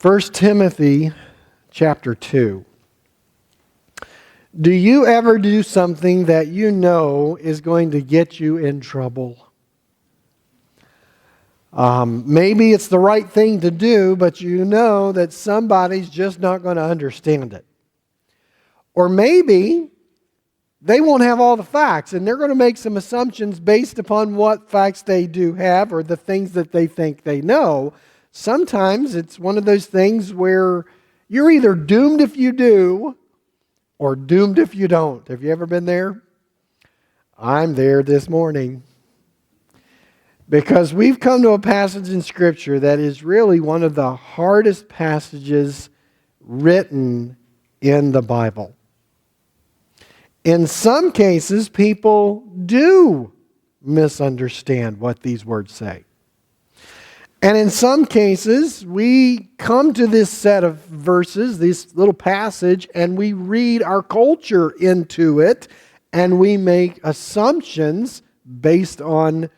First Timothy chapter 2. Do you ever do something that you know is going to get you in trouble? Maybe it's the right thing to do, but you know that somebody's just not going to understand it. Or maybe they won't have all the facts, and they're going to make some assumptions based upon what facts they do have or the things that they think they know. Sometimes it's one of those things where you're either doomed if you do or doomed if you don't. Have you ever been there? I'm there this morning. Because we've come to a passage in Scripture that is really one of the hardest passages written in the Bible. In some cases, people do misunderstand what these words say. And in some cases, we come to this set of verses, this little passage, and we read our culture into it, and we make assumptions based on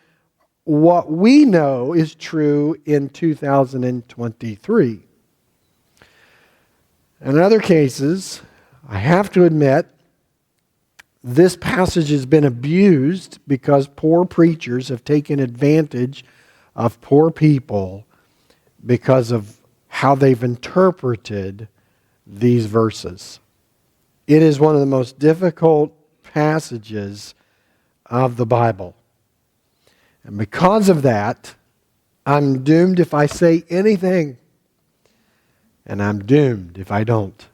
what we know is true in 2023. In other cases, I have to admit, this passage has been abused because poor preachers have taken advantage of poor people because of how they've interpreted these verses. It is one of the most difficult passages of the Bible. And because of that, I'm doomed if I say anything, and I'm doomed if I don't.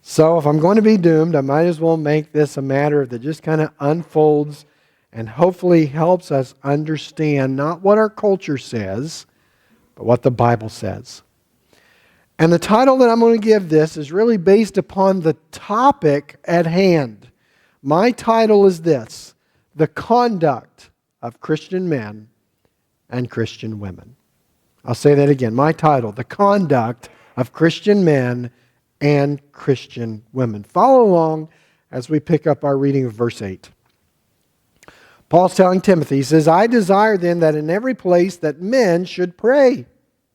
So if I'm going to be doomed, I might as well make this a matter that just kind of unfolds and hopefully helps us understand not what our culture says, but what the Bible says. And the title that I'm going to give this is really based upon the topic at hand. My title is this: the conduct of Christian men and Christian women. I'll say that again. My title, the conduct of Christian men and Christian women. Follow along as we pick up our reading of verse 8. Paul's telling Timothy, he says, I desire then that in every place that men should pray,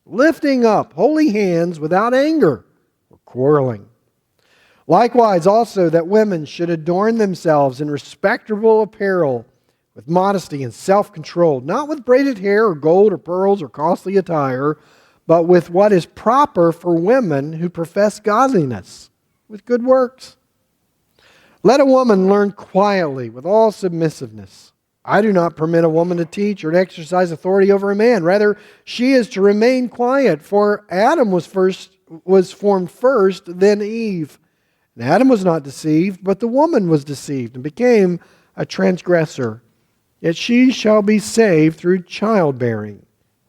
lifting up holy hands without anger or quarreling. Likewise also that women should adorn themselves in respectable apparel, with modesty and self-control, not with braided hair or gold or pearls or costly attire, but with what is proper for women who profess godliness, with good works. Let a woman learn quietly with all submissiveness. I do not permit a woman to teach or to exercise authority over a man. Rather, she is to remain quiet, for Adam was formed first, then Eve. And Adam was not deceived, but the woman was deceived and became a transgressor. Yet she shall be saved through childbearing,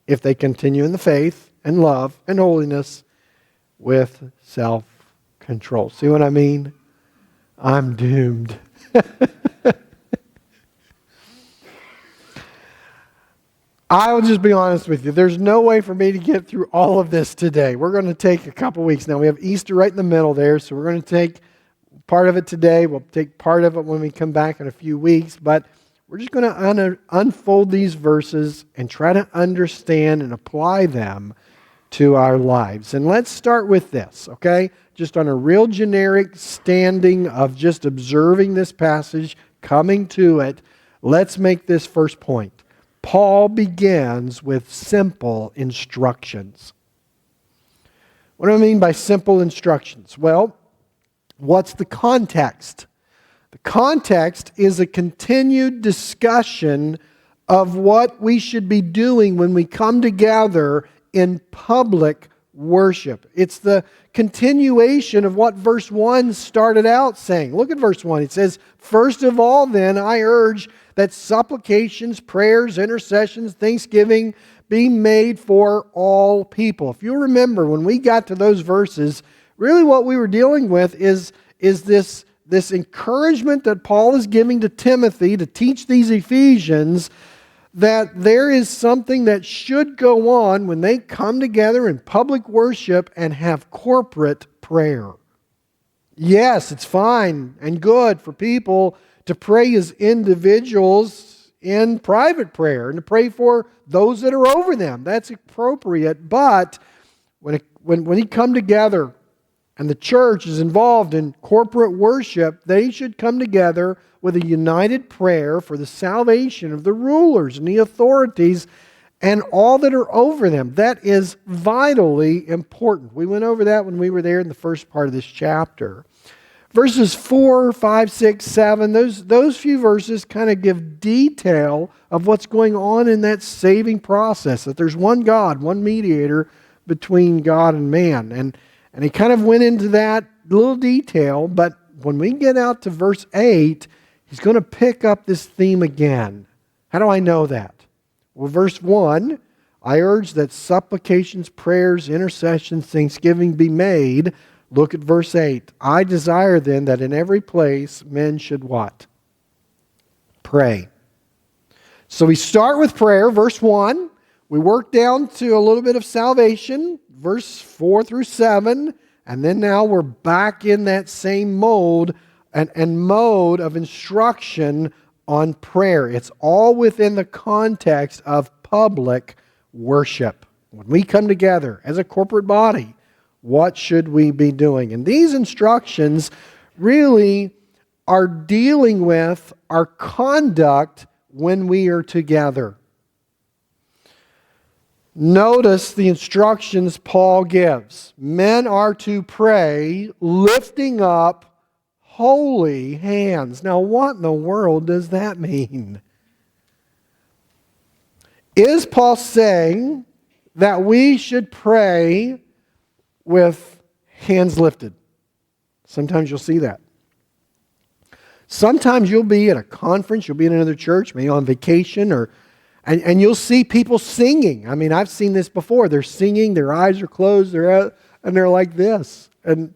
if they continue in the faith and love and holiness with self-control. See what I mean? I'm doomed. I will just be honest with you. There's no way for me to get through all of this today. We're going to take a couple weeks. Now, we have Easter right in the middle there, so we're going to take part of it today. We'll take part of it when we come back in a few weeks, but we're just going to unfold these verses and try to understand and apply them to our lives. And let's start with this, okay? Just on a real generic standing of just observing this passage, coming to it, let's make this first point. Paul begins with simple instructions. What do I mean by simple instructions? Well, what's the context? The context is a continued discussion of what we should be doing when we come together in public worship. It's the continuation of what verse 1 started out saying. Look at verse 1. It says, first of all, then, I urge that supplications, prayers, intercessions, thanksgiving be made for all people. If you remember, when we got to those verses, really what we were dealing with is this encouragement that Paul is giving to Timothy to teach these Ephesians, that there is something that should go on when they come together in public worship and have corporate prayer. Yes, it's fine and good for people to pray as individuals in private prayer and to pray for those that are over them. That's appropriate, but When you come together and the church is involved in corporate worship, they should come together with a united prayer for the salvation of the rulers and the authorities and all that are over them. That is vitally important. We went over that when we were there in the first part of this chapter. Verses 4, 5, 6, 7, those few verses kind of give detail of what's going on in that saving process, that there's one God, one mediator between God and man. And he kind of went into that little detail, but when we get out to verse 8, he's going to pick up this theme again. How do I know that? Well, verse 1, I urge that supplications, prayers, intercessions, thanksgiving be made. Look at verse 8. I desire then that in every place men should what? Pray. So we start with prayer, verse 1. We work down to a little bit of salvation, verse 4 through 7. And then now we're back in that same mode and mode of instruction on prayer. It's all within the context of public worship. When we come together as a corporate body, what should we be doing? And these instructions really are dealing with our conduct when we are together. Notice the instructions Paul gives. Men are to pray, lifting up holy hands. Now, what in the world does that mean? Is Paul saying that we should pray with hands lifted? Sometimes you'll see that. Sometimes you'll be at a conference, you'll be in another church, maybe on vacation, and you'll see people singing. I mean, I've seen this before. They're singing, their eyes are closed, and they're like this. And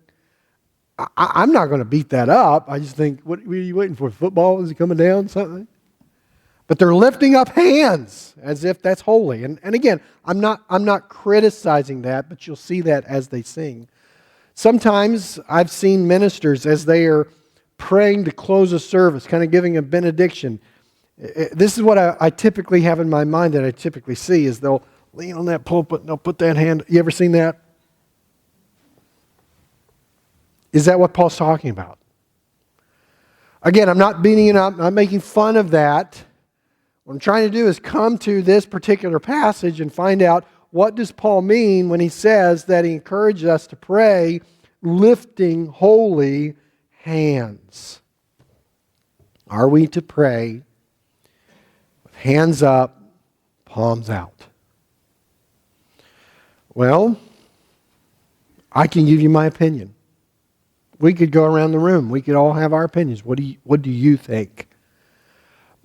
I'm not going to beat that up. I just think, what are you waiting for? Football? Is it coming down? Something? But they're lifting up hands as if that's holy. And again, I'm not criticizing that, but you'll see that as they sing. Sometimes I've seen ministers as they are praying to close a service, kind of giving a benediction. This is what I typically have in my mind that I typically see is they'll lean on that pulpit and they'll put that hand. You ever seen that? Is that what Paul's talking about? Again, I'm not beating it up. I'm making fun of that. What I'm trying to do is come to this particular passage and find out what does Paul mean when he says that he encourages us to pray lifting holy hands. Are we to pray with hands up, palms out? Well, I can give you my opinion. We could go around the room. We could all have our opinions. What do you think?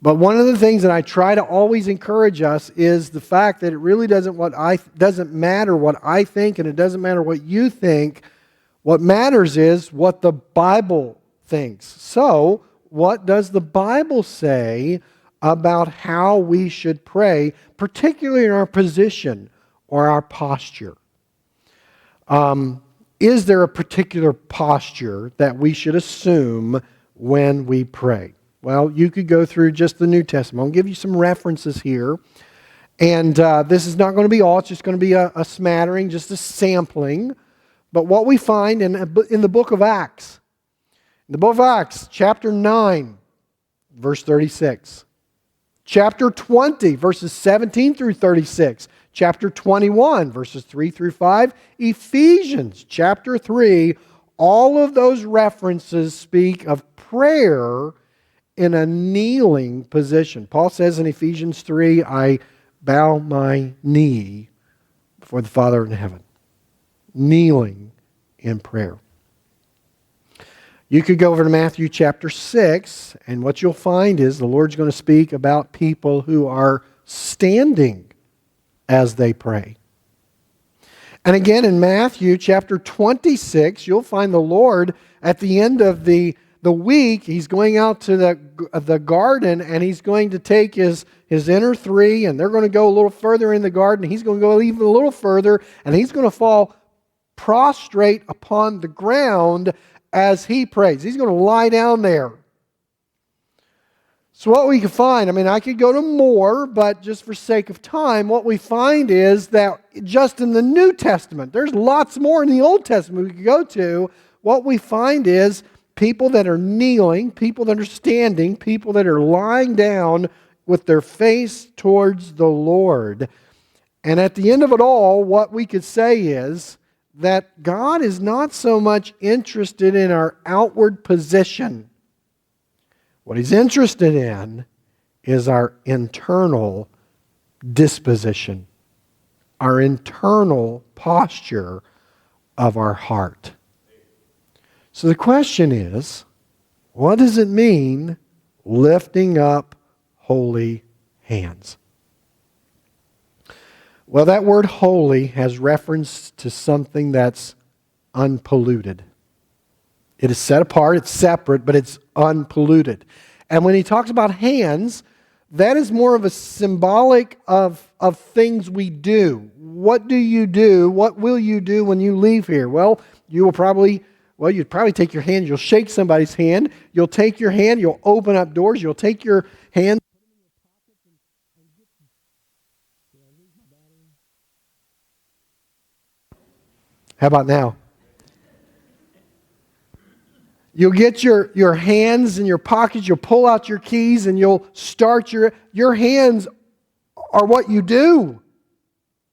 But one of the things that I try to always encourage us is the fact that it really doesn't matter what I think, and it doesn't matter what you think. What matters is what the Bible thinks. So, what does the Bible say about how we should pray, particularly in our position or our posture? Is there a particular posture that we should assume when we pray? Well, you could go through just the New Testament. I'll give you some references here. And this is not going to be all. It's just going to be a smattering, just a sampling. But what we find in the book of Acts, chapter 9, verse 36. Chapter 20, verses 17 through 36. Chapter 21, verses 3 through 5. Ephesians, chapter 3. All of those references speak of prayer in a kneeling position. Paul says in Ephesians 3, I bow my knee before the Father in heaven. Kneeling in prayer. You could go over to Matthew chapter 6, and what you'll find is the Lord's going to speak about people who are standing as they pray. And again, in Matthew chapter 26, you'll find the Lord at the end of the week. He's going out to the garden, and he's going to take his inner three, and they're going to go a little further in the garden. He's going to go even a little further, and he's going to fall prostrate upon the ground as he prays. He's going to lie down there. So what we can find, I could go to more, but just for sake of time, what we find is that just in the New Testament, there's lots more in the Old Testament we could go to. What we find is people that are kneeling, people that are standing, people that are lying down with their face towards the Lord. And at the end of it all, what we could say is that God is not so much interested in our outward position. What He's interested in is our internal disposition, our internal posture of our heart. So the question is, what does it mean lifting up holy hands? Well, that word holy has reference to something that's unpolluted. It is set apart, it's separate, but it's unpolluted. And when he talks about hands, that is more of a symbolic of things we do. What do you do? What will you do when you leave here? Well, you'd probably take your hand, you'll shake somebody's hand, you'll take your hand, you'll open up doors, you'll take your hand. How about now? You'll get your hands in your pockets, you'll pull out your keys, and you'll start your hands are what you do.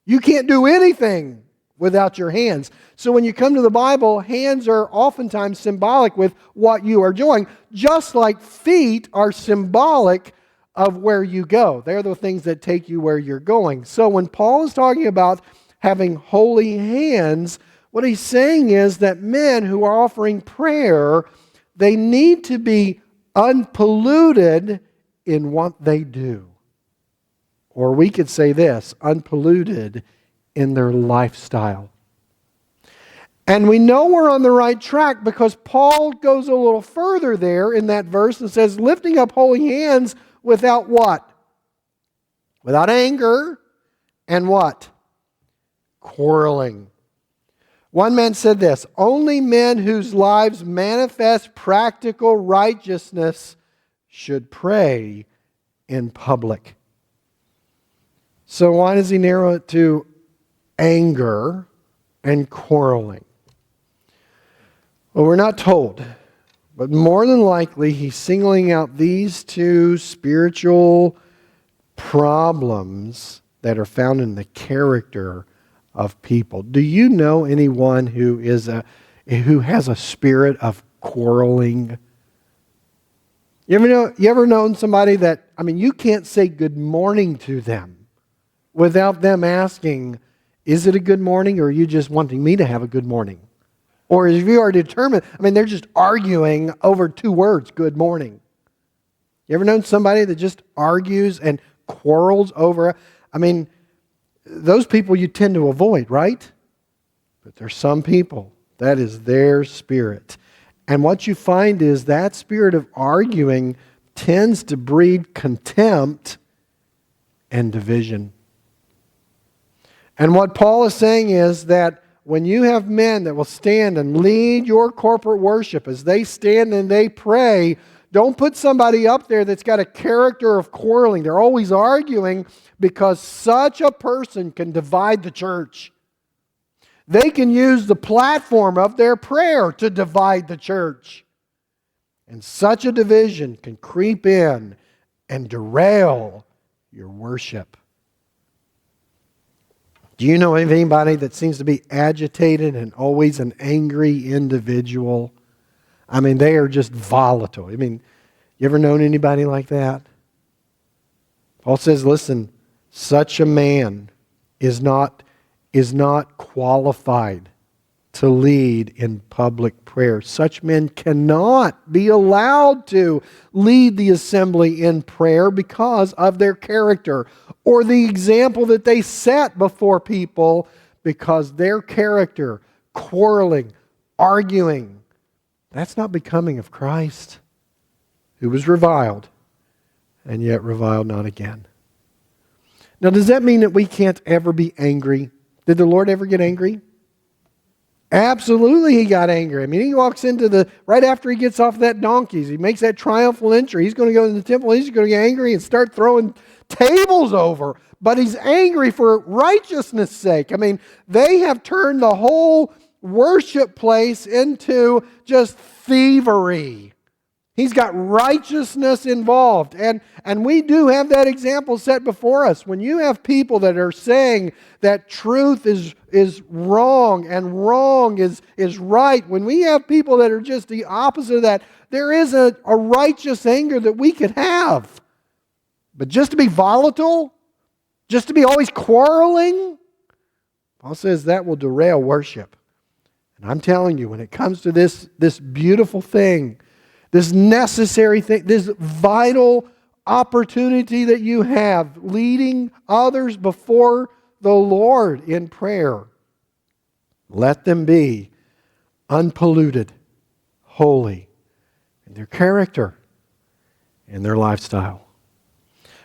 You can't do anything without your hands. So when you come to the Bible, hands are oftentimes symbolic with what you are doing, just like feet are symbolic of where you go. They're the things that take you where you're going. So when Paul is talking about having holy hands, what he's saying is that men who are offering prayer, they need to be unpolluted in what they do. Or we could say this, unpolluted in their lifestyle. And we know we're on the right track because Paul goes a little further there in that verse and says, lifting up holy hands without what? Without anger and what? Quarreling. One man said this, only men whose lives manifest practical righteousness should pray in public. So why does he narrow it to anger and quarreling? Well, we're not told, but more than likely he's singling out these two spiritual problems that are found in the character of people. Do you know anyone who has a spirit of quarreling? You ever known somebody that, you can't say good morning to them without them asking, is it a good morning, or are you just wanting me to have a good morning? Or if you are determined, they're just arguing over two words, good morning. You ever known somebody that just argues and quarrels over, those people you tend to avoid, right? But there's some people, that is their spirit. And what you find is that spirit of arguing tends to breed contempt and division. And what Paul is saying is that when you have men that will stand and lead your corporate worship as they stand and they pray, don't put somebody up there that's got a character of quarreling. They're always arguing, because such a person can divide the church. They can use the platform of their prayer to divide the church. And such a division can creep in and derail your worship. Do you know of anybody that seems to be agitated and always an angry individual? They are just volatile. You ever known anybody like that? Paul says, listen, such a man is not qualified to lead in public prayer. Such men cannot be allowed to lead the assembly in prayer because of their character or the example that they set before people, because their character, quarreling, arguing, that's not becoming of Christ, who was reviled and yet reviled not again. Now, does that mean that we can't ever be angry? Did the Lord ever get angry? Absolutely, he got angry. I mean, he walks into right after he gets off that donkey, he makes that triumphal entry. He's going to go in the temple, he's going to get angry and start throwing tables over. But he's angry for righteousness' sake. I mean, they have turned the whole worship place into just thievery. He's got righteousness involved. And we do have that example set before us. When you have people that are saying that truth is wrong and wrong is right, when we have people that are just the opposite of that, there is a righteous anger that we could have. But just to be volatile, just to be always quarreling, Paul says that will derail worship. And I'm telling you, when it comes to this beautiful thing, this necessary thing, this vital opportunity that you have, leading others before the Lord in prayer, let them be unpolluted, holy in their character and their lifestyle.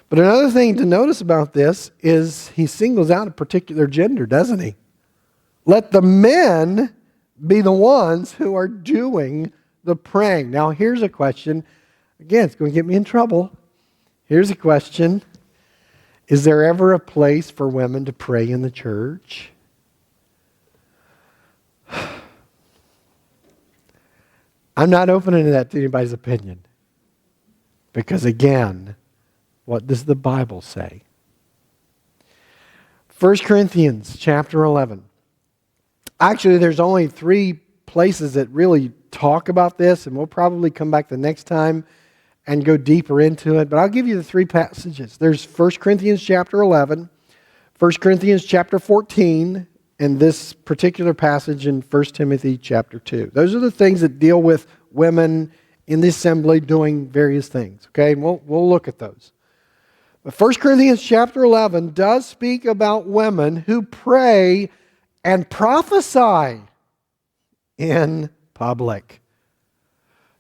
But another thing to notice about this is he singles out a particular gender, doesn't he? Let the men be the ones who are doing the praying. Now, here's a question. Again, it's going to get me in trouble. Here's a question. Is there ever a place for women to pray in the church? I'm not opening that to anybody's opinion. Because again, what does the Bible say? 1 Corinthians chapter 11. Actually, there's only 3 places that really talk about this, and we'll probably come back the next time and go deeper into it. But I'll give you the 3 passages. There's 1 Corinthians chapter 11, 1 Corinthians chapter 14, and this particular passage in 1 Timothy chapter 2. Those are the things that deal with women in the assembly doing various things. Okay, and we'll look at those. But 1 Corinthians chapter 11 does speak about women who pray and prophesy in public.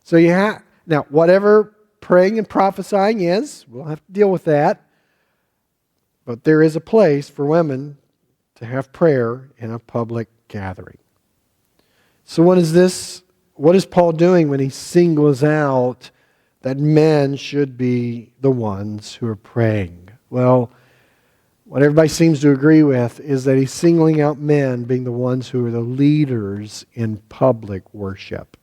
So you have, now whatever praying and prophesying is, we'll have to deal with that. But there is a place for women to have prayer in a public gathering. So what is Paul doing when he singles out that men should be the ones who are praying? Well, what everybody seems to agree with is that he's singling out men being the ones who are the leaders in public worship.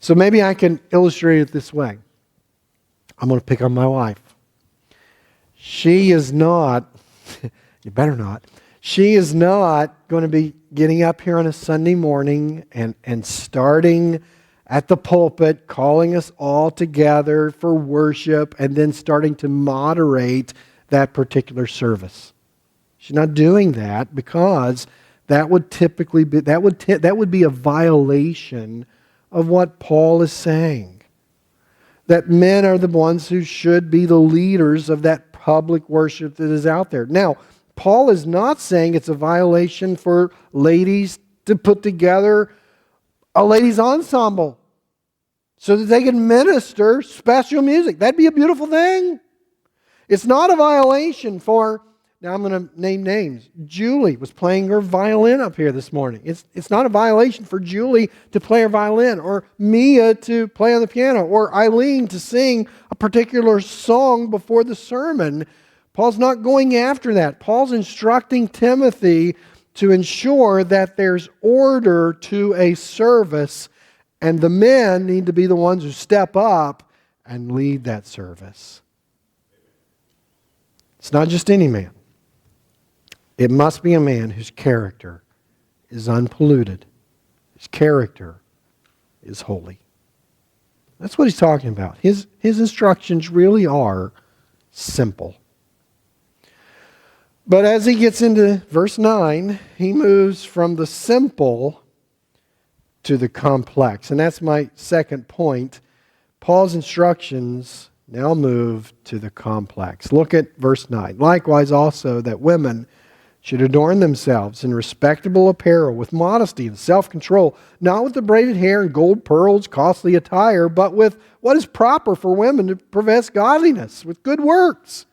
So maybe I can illustrate it this way. I'm going to pick on my wife. She is not, you better not, she is not going to be getting up here on a Sunday morning and starting at the pulpit, calling us all together for worship, and then starting to moderate that particular service. She's not doing that because that would typically be that would be a violation of what Paul is saying. That men are the ones who should be the leaders of that public worship that is out there. Now, Paul is not saying it's a violation for ladies to put together a ladies' ensemble so that they can minister special music. That'd be a beautiful thing. It's not a violation for, now I'm going to name names. Julie was playing her violin up here this morning. It's not a violation for Julie to play her violin, or Mia to play on the piano, or Eileen to sing a particular song before the sermon. Paul's not going after that. Paul's instructing Timothy to ensure that there's order to a service, and the men need to be the ones who step up and lead that service. It's not just any man. It must be a man whose character is unpolluted. His character is holy. That's what he's talking about. His instructions really are simple. But as he gets into verse 9, he moves from the simple to the complex. And that's my second point. Paul's instructions now move to the complex. Look at verse 9. Likewise also that women should adorn themselves in respectable apparel with modesty and self-control, not with the braided hair and gold pearls, costly attire, but with what is proper for women to profess godliness, with good works.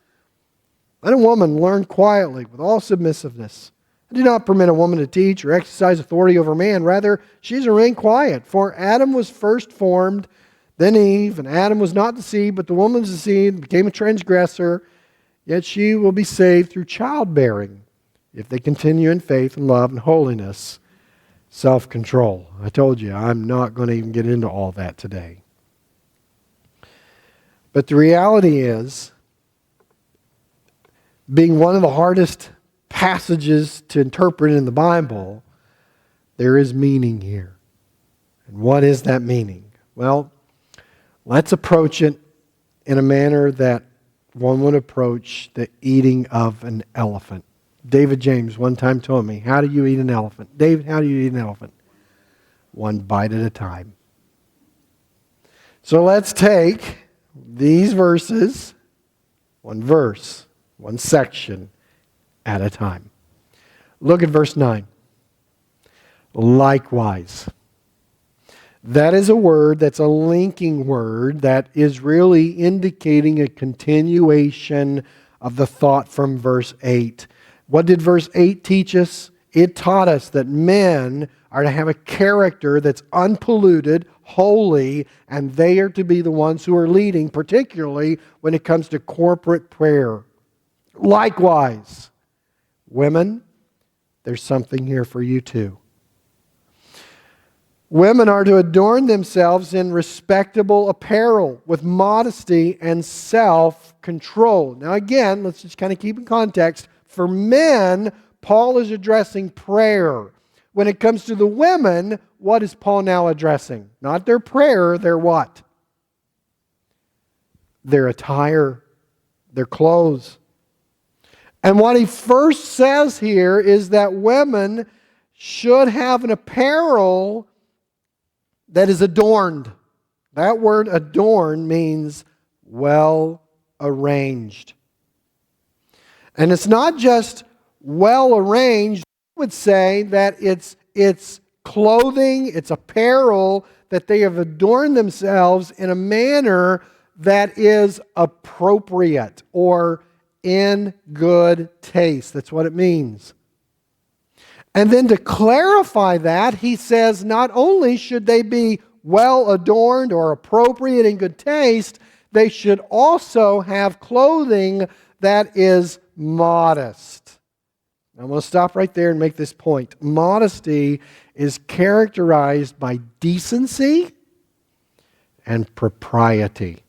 Let a woman learn quietly with all submissiveness. I do not permit a woman to teach or exercise authority over man. Rather, she is to remain quiet. For Adam was first formed, then Eve, and Adam was not deceived, but the woman was deceived, became a transgressor. Yet she will be saved through childbearing, if they continue in faith and love and holiness, self-control. I told you, I'm not going to even get into all that today. But the reality is, being one of the hardest passages to interpret in the Bible, there is meaning here. And what is that meaning? Well, let's approach it in a manner that one would approach the eating of an elephant. David James one time told me, how do you eat an elephant? David, how do you eat an elephant? One bite at a time. So let's take these verses, one verse, one section at a time. Look at verse 9. Likewise. That is a word that's a linking word that is really indicating a continuation of the thought from verse 8. What did verse 8 teach us? It taught us that men are to have a character that's unpolluted, holy, and they are to be the ones who are leading, particularly when it comes to corporate prayer. Likewise, women, there's something here for you too. Women are to adorn themselves in respectable apparel with modesty and self-control. Now again, let's just kind of keep in context. For men, Paul is addressing prayer. When it comes to the women, what is Paul now addressing? Not their prayer, their what? Their attire, their clothes. And what he first says here is that women should have an apparel that is adorned. That word adorn means well arranged. And it's not just well arranged. I would say that it's clothing, it's apparel that they have adorned themselves in a manner that is appropriate or in good taste. That's what it means. And then to clarify that, he says not only should they be well adorned or appropriate in good taste, they should also have clothing that is modest. I'm going to stop right there and make this point. Modesty is characterized by decency and propriety.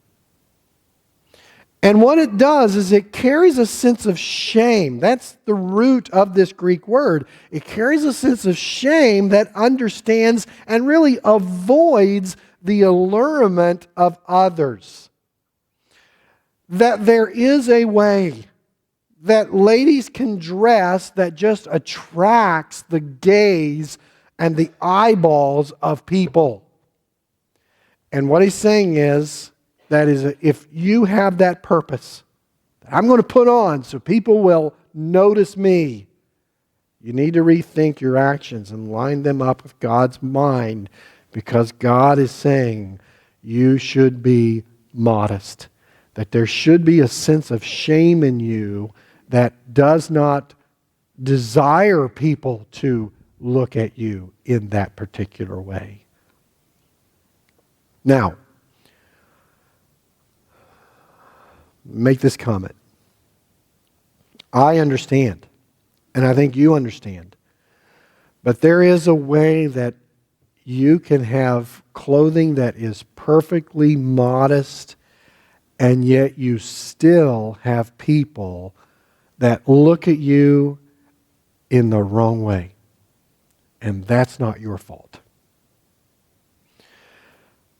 And what it does is it carries a sense of shame. That's the root of this Greek word. It carries a sense of shame that understands and really avoids the allurement of others. That there is a way that ladies can dress that just attracts the gaze and the eyeballs of people. And what he's saying is, that is, if you have that purpose, that I'm going to put on so people will notice me, you need to rethink your actions and line them up with God's mind, because God is saying you should be modest, that there should be a sense of shame in you that does not desire people to look at you in that particular way. Now, make this comment. I understand, and I think you understand, but there is a way that you can have clothing that is perfectly modest, and yet you still have people that look at you in the wrong way. And that's not your fault.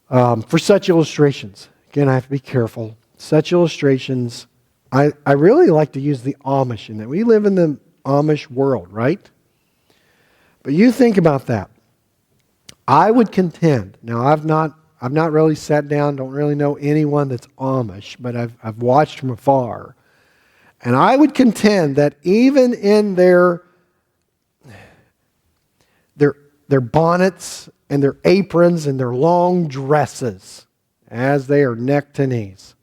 For such illustrations, again, I have to be careful. Such illustrations, I really like to use the Amish in that. We live in the Amish world, right? But you think about that. I would contend, now I've not really sat down, don't really know anyone that's Amish, but I've watched from afar. And I would contend that even in their bonnets and their aprons and their long dresses, as they are neck to knees,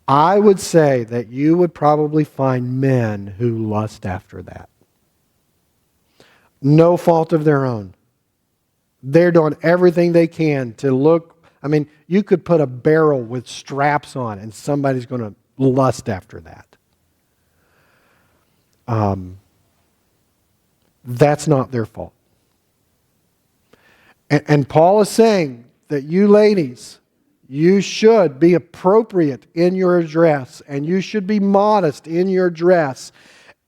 I would say that you would probably find men who lust after that. No fault of their own. They're doing everything they can to look. I mean, you could put a barrel with straps on and somebody's going to lust after that. That's not their fault. And Paul is saying that you ladies, you should be appropriate in your dress and you should be modest in your dress.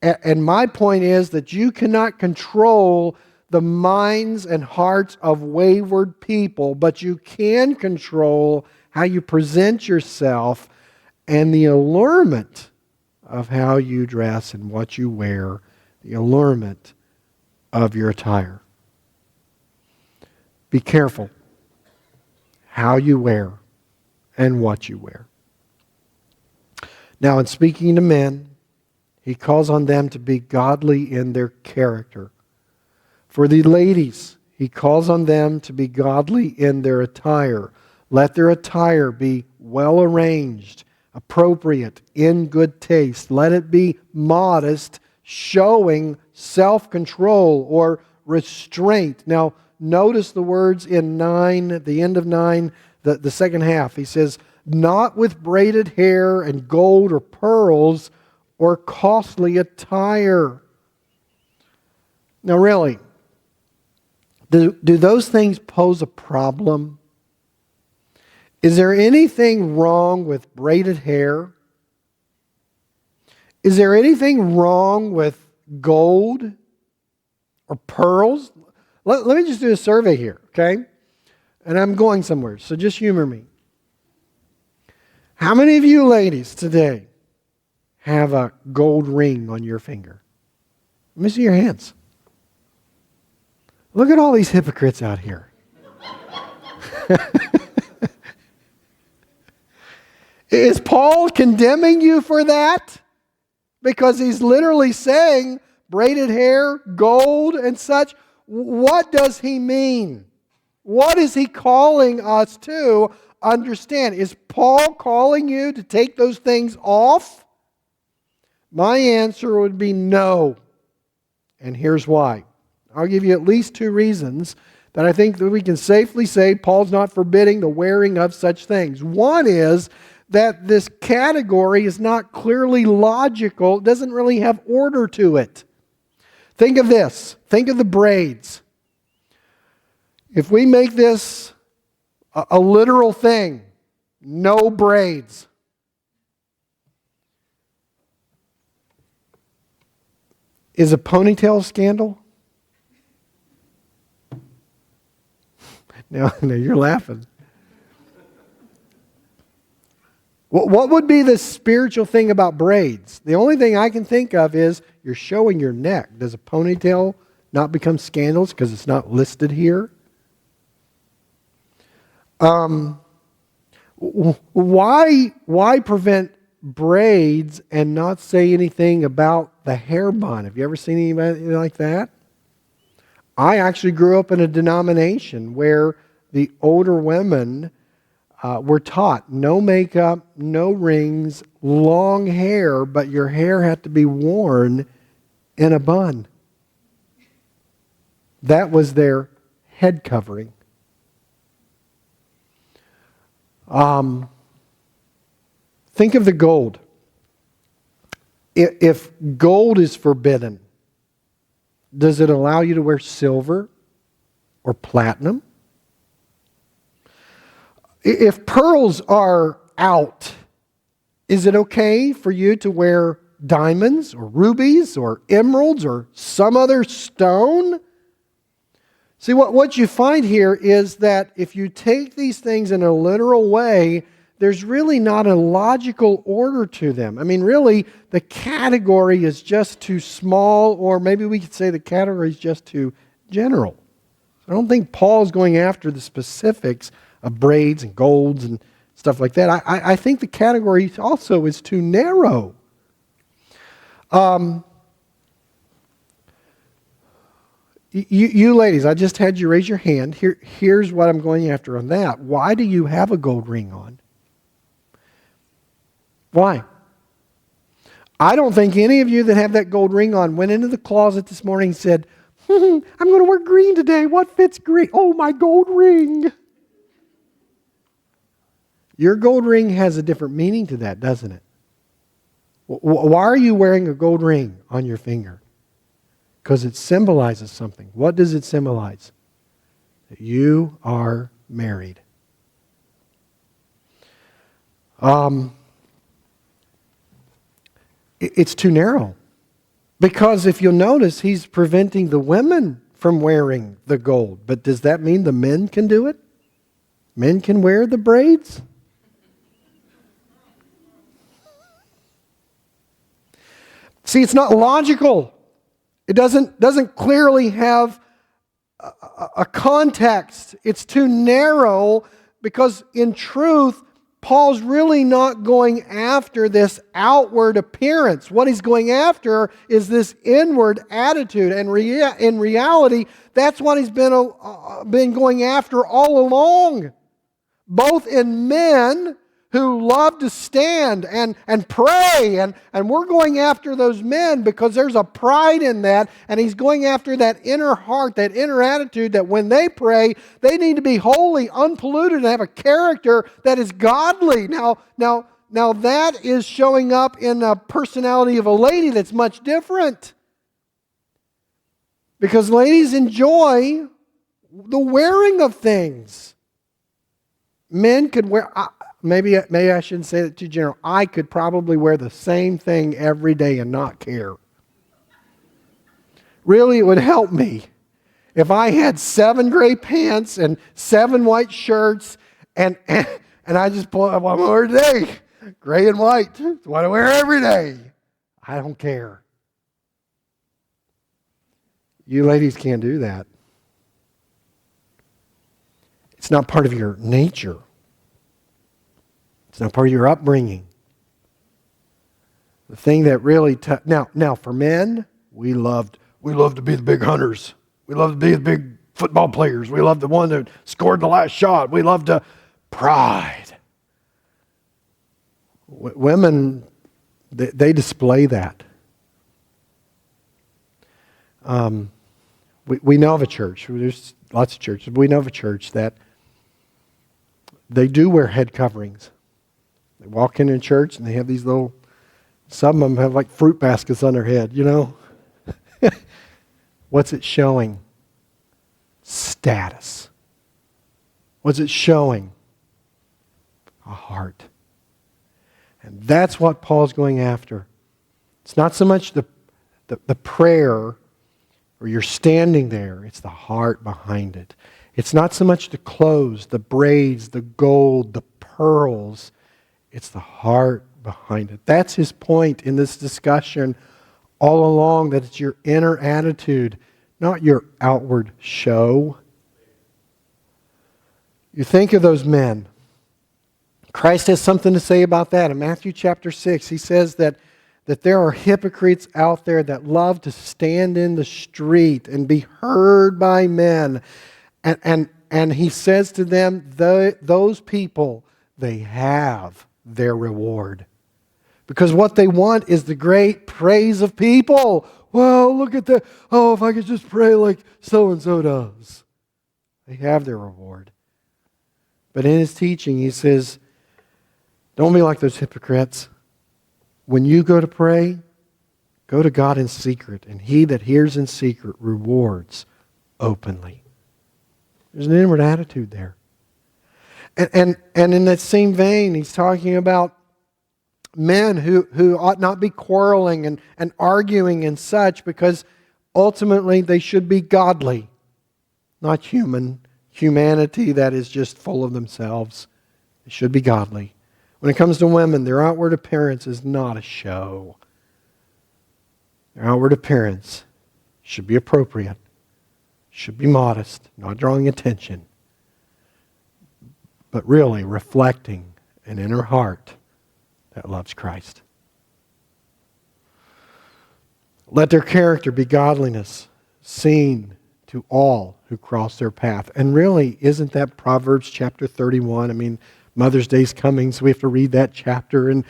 And my point is that you cannot control the minds and hearts of wayward people, but you can control how you present yourself and the allurement of how you dress and what you wear, the allurement of your attire. Be careful how you wear and what you wear. Now, in speaking to men, he calls on them to be godly in their character. For the ladies, he calls on them to be godly in their attire. Let their attire be well arranged, appropriate, in good taste. Let it be modest, showing self-control or restraint. Now, notice the words in 9, at the end of 9, the second half. He says, not with braided hair and gold or pearls or costly attire. Now really, do those things pose a problem? Is there anything wrong with braided hair? Is there anything wrong with gold or pearls? Let me just do a survey here, okay? And I'm going somewhere, so just humor me. How many of you ladies today have a gold ring on your finger? Let me see your hands. Look at all these hypocrites out here. Is Paul condemning you for that? Because he's literally saying braided hair, gold, and such. What does he mean? What is he calling us to understand? Is Paul calling you to take those things off? My answer would be no. And here's why. I'll give you at least 2 reasons that I think that we can safely say Paul's not forbidding the wearing of such things. One is that this category is not clearly logical. It doesn't really have order to it. Think of this. Think of the braids. If we make this a literal thing, no braids. Is a ponytail a scandal? No, you're laughing. What would be the spiritual thing about braids? The only thing I can think of is you're showing your neck. Does a ponytail not become scandalous because it's not listed here? Why prevent braids and not say anything about the hair bun? Have you ever seen anybody like that? I actually grew up in a denomination where the older women were taught no makeup, no rings, long hair, but your hair had to be worn in a bun. That was their head covering. Think of the gold. If gold is forbidden, does it allow you to wear silver or platinum? If pearls are out, is it okay for you to wear diamonds or rubies or emeralds or some other stone? See, what you find here is that if you take these things in a literal way, there's really not a logical order to them. I mean, really, the category is just too small, or maybe we could say the category is just too general. I don't think Paul's going after the specifics of braids and golds and stuff like that. I think the category also is too narrow. You ladies, I just had you raise your hand. Here's what I'm going after on that. Why do you have a gold ring on? Why? I don't think any of you that have that gold ring on went into the closet this morning and said, I'm going to wear green today. What fits green? Oh, my gold ring. Your gold ring has a different meaning to that, doesn't it? Why are you wearing a gold ring on your finger? Because it symbolizes something. What does it symbolize? That you are married. It's too narrow. Because if you'll notice, he's preventing the women from wearing the gold. But does that mean the men can do it? Men can wear the braids? See, it's not logical. It doesn't clearly have a context. It's too narrow because in truth, Paul's really not going after this outward appearance. What he's going after is this inward attitude. And in reality, that's what he's been going after all along. Both in men who love to stand and pray. And we're going after those men because there's a pride in that. And he's going after that inner heart, that inner attitude that when they pray, they need to be holy, unpolluted, and have a character that is godly. Now that is showing up in a personality of a lady that's much different. Because ladies enjoy the wearing of things. Men could wear... Maybe I shouldn't say that too general. I could probably wear the same thing every day and not care. Really, it would help me if I had 7 gray pants and 7 white shirts and I just pull up what I'm wearing today. Gray and white. It's what I wear every day. I don't care. You ladies can't do that. It's not part of your nature. It's not part of your upbringing. The thing that really... Now, for men, we love to be the big hunters. We love to be the big football players. We love the one that scored the last shot. We love to... Pride. Women, they display that. We know of a church. There's lots of churches. We know of a church that they do wear head coverings. They walk in church and they have these little, some of them have like fruit baskets on their head, you know. What's it showing? Status. What's it showing? A heart. And that's what Paul's going after. It's not so much the prayer or you're standing there. It's the heart behind it. It's not so much the clothes, the braids, the gold, the pearls. It's the heart behind it. That's his point in this discussion all along, that it's your inner attitude, not your outward show. You think of those men. Christ has something to say about that. In Matthew chapter 6, he says that there are hypocrites out there that love to stand in the street and be heard by men. And he says to them, those people, they have their reward. Because what they want is the great praise of people. Well, look at that. Oh, if I could just pray like so-and-so does. They have their reward. But in his teaching, he says, don't be like those hypocrites. When you go to pray, go to God in secret. And he that hears in secret rewards openly. There's an inward attitude there. And in that same vein, he's talking about men who ought not be quarreling and arguing and such, because ultimately they should be godly, not humanity that is just full of themselves. They should be godly. When it comes to women, their outward appearance is not a show. Their outward appearance should be appropriate, should be modest, not drawing attention, but really reflecting an inner heart that loves Christ. Let their character be godliness, seen to all who cross their path. And really, isn't that Proverbs chapter 31? I mean, Mother's Day's coming, so we have to read that chapter. And,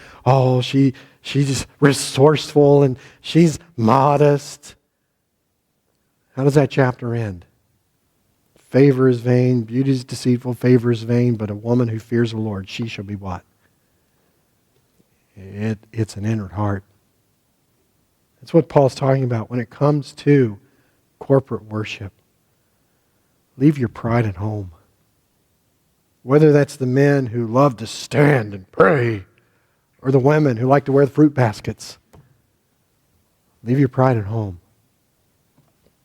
she's resourceful and she's modest. How does that chapter end? Favor is vain, beauty is deceitful, favor is vain, but a woman who fears the Lord, she shall be what? It's an inward heart. That's what Paul's talking about when it comes to corporate worship. Leave your pride at home. Whether that's the men who love to stand and pray, or the women who like to wear the fruit baskets. Leave your pride at home.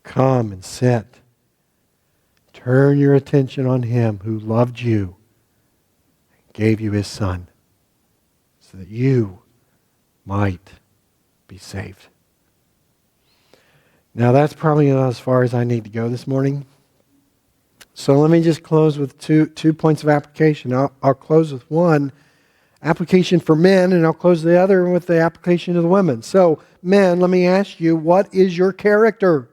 Come and sit. Turn your attention on Him who loved you and gave you His Son so that you might be saved. Now that's probably not as far as I need to go this morning. So let me just close with two points of application. I'll close with one application for men, and I'll close the other with the application to the women. So men, let me ask you, what is your character?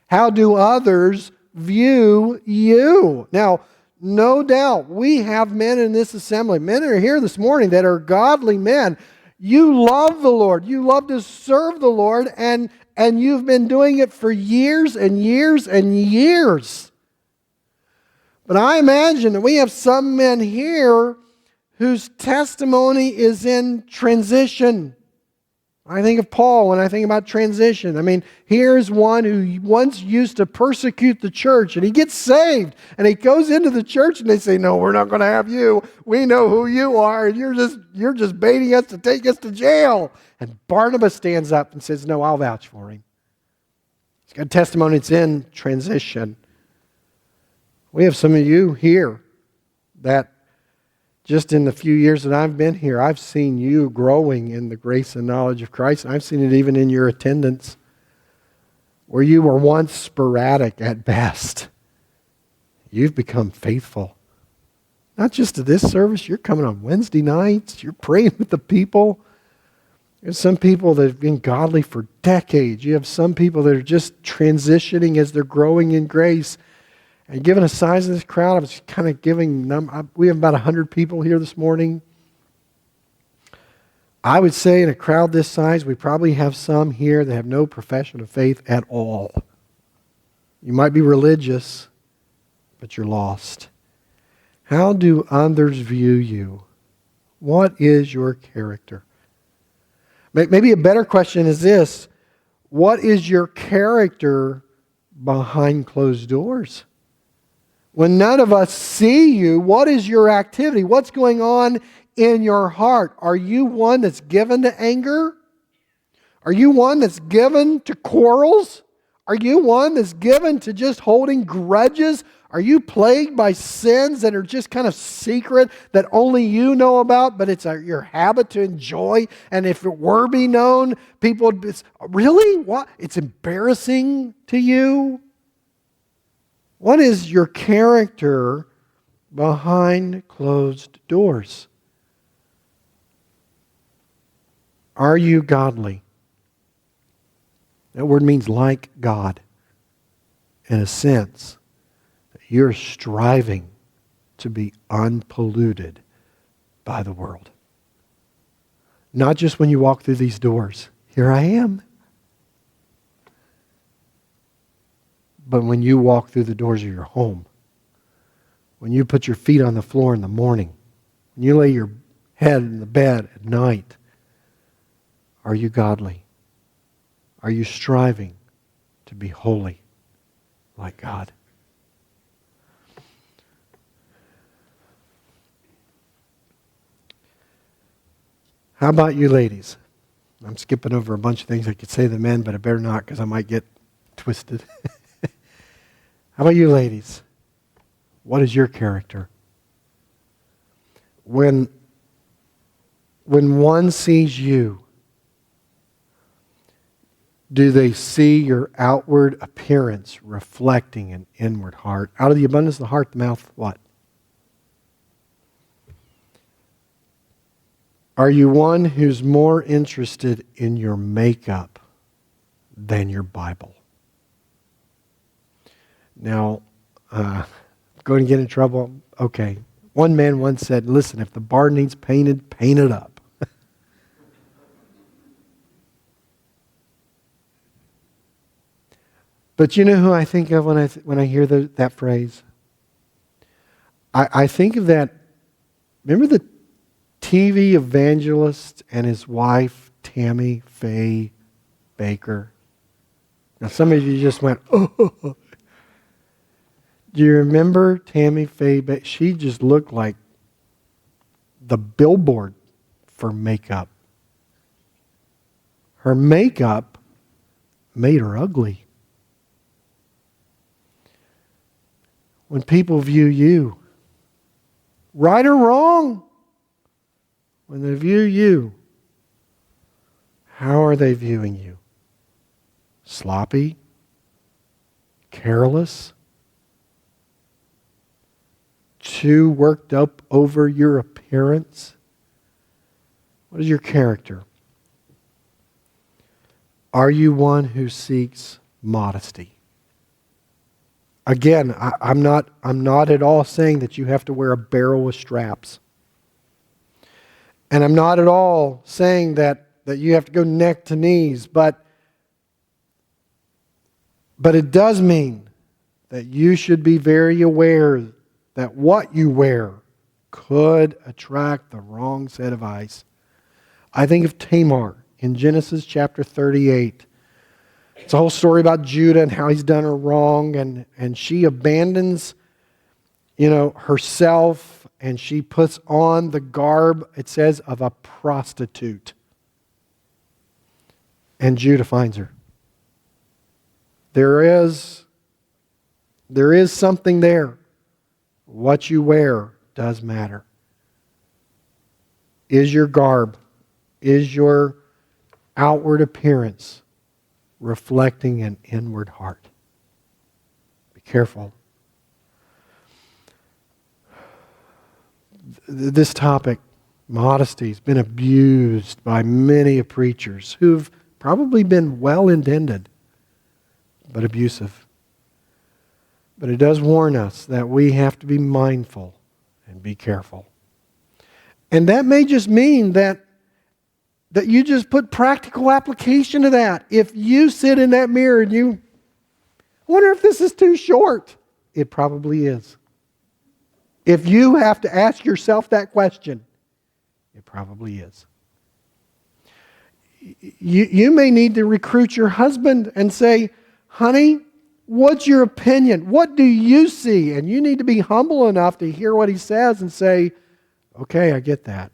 How do others view you? Now, no doubt, we have men in this assembly. Men are here this morning that are godly men. You love the Lord. You love to serve the Lord, and you've been doing it for years and years and years. But I imagine that we have some men here whose testimony is in transition. I think of Paul when I think about transition. I mean, here's one who once used to persecute the church, and he gets saved, and he goes into the church, and they say, "No, we're not going to have you. We know who you are, and you're just baiting us to take us to jail." And Barnabas stands up and says, "No, I'll vouch for him." He's got testimony that's in transition. We have some of you here that just in the few years that I've been here, I've seen you growing in the grace and knowledge of Christ. I've seen it even in your attendance, where you were once sporadic at best. You've become faithful. Not just to this service, you're coming on Wednesday nights, you're praying with the people. There's some people that have been godly for decades. You have some people that are just transitioning as they're growing in grace. And given the size of this crowd, I was kind of giving them, we have about 100 people here this morning. I would say in a crowd this size, we probably have some here that have no profession of faith at all. You might be religious, but you're lost. How do others view you? What is your character? Maybe a better question is this: what is your character behind closed doors? When none of us see you, what is your activity? What's going on in your heart? Are you one that's given to anger? Are you one that's given to quarrels? Are you one that's given to just holding grudges? Are you plagued by sins that are just kind of secret that only you know about, but it's your habit to enjoy? And if it were be known, people would be, really? What? It's embarrassing to you? What is your character behind closed doors? Are you godly? That word means like God, in a sense. You're striving to be unpolluted by the world. Not just when you walk through these doors. Here I am. But when you walk through the doors of your home, when you put your feet on the floor in the morning, when you lay your head in the bed at night, are you godly? Are you striving to be holy like God? How about you ladies? I'm skipping over a bunch of things I could say to the men, but I better not because I might get twisted. How about you ladies? What is your character? When one sees you, do they see your outward appearance reflecting an inward heart? Out of the abundance of the heart, the mouth, what? Are you one who's more interested in your makeup than your Bible? Now, going to get in trouble? Okay. One man once said, listen, if the bar needs painted, paint it up. But you know who I think of when I hear that phrase? I think of that. Remember the TV evangelist and his wife, Tammy Faye Baker? Now, some of you just went, oh. Do you remember Tammy Faye Baker? She just looked like the billboard for makeup. Her makeup made her ugly. When people view you, right or wrong, when they view you, how are they viewing you? Sloppy? Careless? Too worked up over your appearance? What is your character? Are you one who seeks modesty? Again, I'm not at all saying that you have to wear a barrel with straps. And I'm not at all saying that you have to go neck to knees, but it does mean that you should be very aware that what you wear could attract the wrong set of eyes. I think of Tamar in Genesis chapter 38. It's a whole story about Judah and how he's done her wrong, and she abandons, herself, and she puts on the garb, it says, of a prostitute. And Judah finds her. There is something there. What you wear does matter. Is your garb, is your outward appearance reflecting an inward heart? Be careful. This topic, modesty, has been abused by many preachers who've probably been well-intended, but abusive. But it does warn us that we have to be mindful and be careful. And that may just mean that you just put practical application to that. If you sit in that mirror and you wonder if this is too short, it probably is. If you have to ask yourself that question, it probably is. You may need to recruit your husband and say, honey, what's your opinion? What do you see? And you need to be humble enough to hear what he says and say, okay, I get that.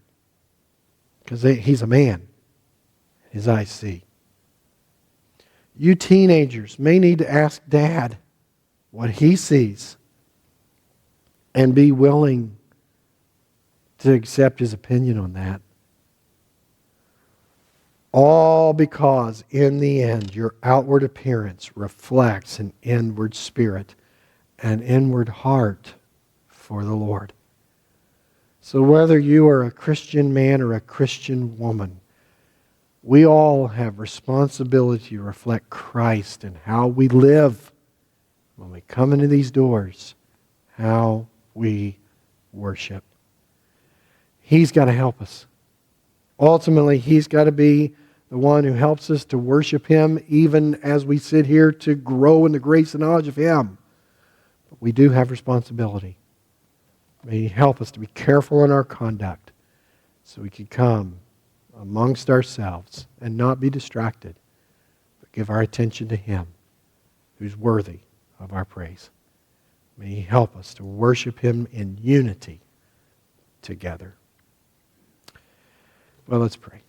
Because he's a man. His eyes see. You teenagers may need to ask Dad what he sees and be willing to accept his opinion on that. All because, in the end, your outward appearance reflects an inward spirit, an inward heart for the Lord. So whether you are a Christian man or a Christian woman, we all have responsibility to reflect Christ in how we live when we come into these doors, how we worship. He's got to help us. Ultimately, He's got to be the one who helps us to worship Him even as we sit here to grow in the grace and knowledge of Him. But we do have responsibility. May He help us to be careful in our conduct so we can come amongst ourselves and not be distracted, but give our attention to Him who's worthy of our praise. May He help us to worship Him in unity together. Well, let's pray.